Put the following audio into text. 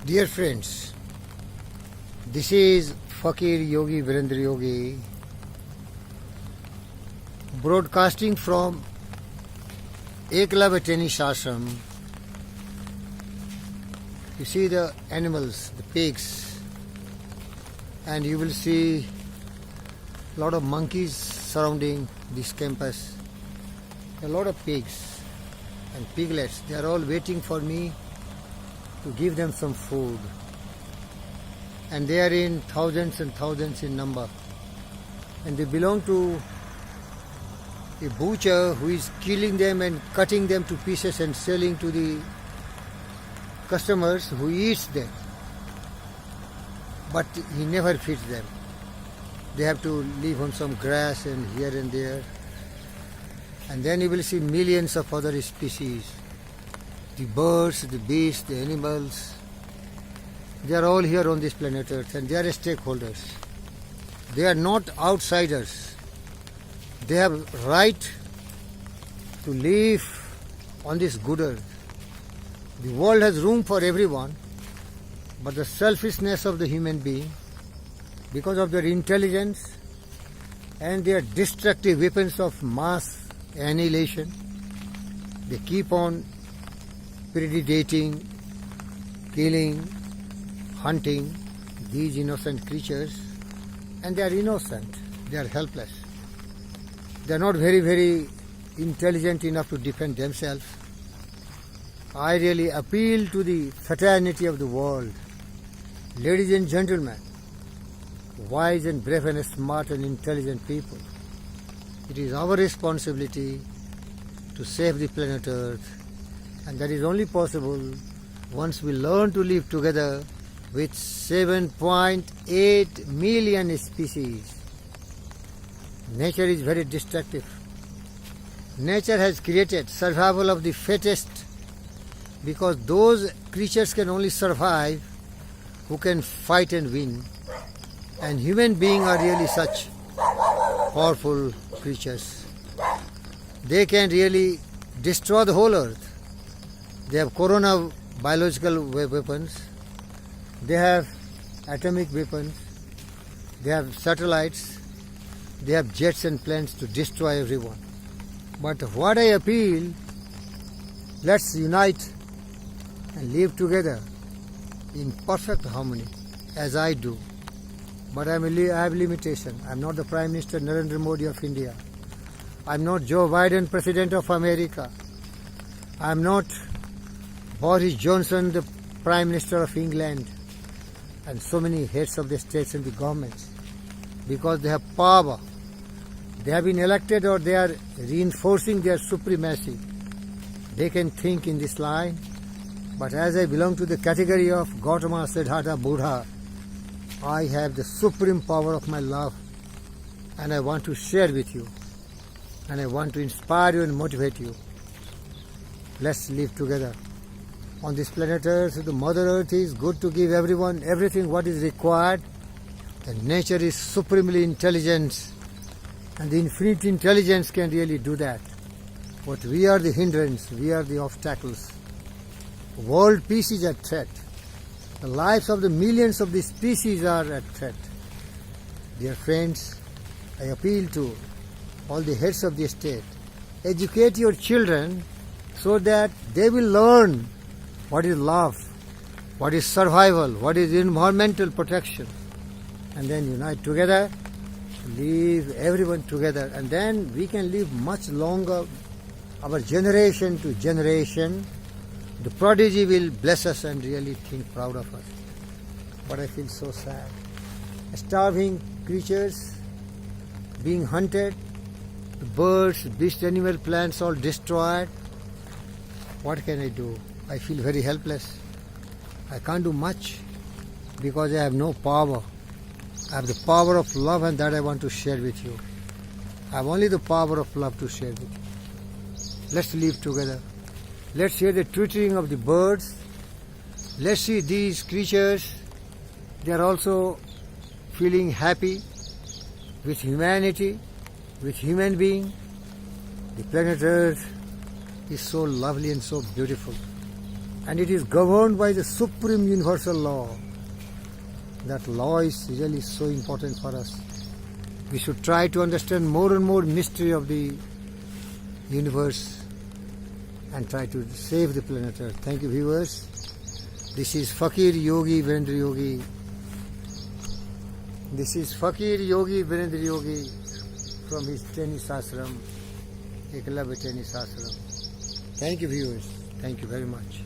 Dear friends, this is Fakir Yogi Virendra Yogi broadcasting from Eklavya Ashram. You see the animals, the pigs, and you will see a lot of monkeys surrounding this campus. A lot of pigs and piglets. They are all waiting for me to give them some food. And they are in thousands and thousands in number. And they belong to a butcher who is killing them and cutting them to pieces and selling to the customers who eats them. But he never feeds them. They have to live on some grass and here and there. And then you will see millions of other species. The birds, the beasts, the animals. They are all here on this planet Earth and they are stakeholders. They are not outsiders. They have right to live on this good earth. The world has room for everyone, but the selfishness of the human being, because of their intelligence and their destructive weapons of mass annihilation, they keep on predating, killing, hunting these innocent creatures, and they are innocent, they are helpless. They are not very intelligent enough to defend themselves. I really appeal to the fraternity of the world. Ladies and gentlemen, wise and brave and smart and intelligent people, it is our responsibility to save the planet Earth, and that is only possible once we learn to live together with 7.8 million species. Nature is very destructive. Nature has created survival of the fittest, because those creatures can only survive who can fight and win. And human beings are really such powerful creatures. They can really destroy the whole earth. They have corona biological weapons. They have atomic weapons. They have satellites. They have jets and planes to destroy everyone. But what I appeal, let's unite and live together in perfect harmony, as I do. But I have limitation. I'm not the Prime Minister Narendra Modi of India. I'm not Joe Biden, President of America. I'm not Boris Johnson, the Prime Minister of England, and so many heads of the states and the governments, because they have power. They have been elected or they are reinforcing their supremacy. They can think in this line, but as I belong to the category of Gautama, Siddhartha, Buddha, I have the supreme power of my love, and I want to share with you, and I want to inspire you and motivate you. Let's live together. On this planet Earth, the Mother Earth is good to give everyone everything what is required. And nature is supremely intelligent, and the infinite intelligence can really do that. But we are the hindrance, we are the obstacles. World peace is at threat. The lives of the millions of the species are at threat. Dear friends, I appeal to all the heads of the state. Educate your children so that they will learn what is love, what is survival, what is environmental protection. And then unite together, live everyone together, and then we can live much longer, our generation to generation. The prodigy will bless us and really think proud of us. But I feel so sad. Starving creatures being hunted, the birds, beasts, animal, plants all destroyed. What can I do? I feel very helpless. I can't do much because I have no power. I have the power of love, and that I want to share with you. I have only the power of love to share with you. Let's live together. Let's hear the twittering of the birds. Let's see these creatures. They are also feeling happy with humanity, with human being. The planet Earth is so lovely and so beautiful. and it is governed by the supreme universal law. That law is really so important for us. We should try to understand more and more mystery of the universe and try to save the planet Earth. Thank you, viewers. This is Fakir Yogi Virendra Yogi. This is Fakir Yogi Virendra Yogi from his tennis ashram, Eklavya Tennis Ashram. Thank you, viewers. Thank you very much.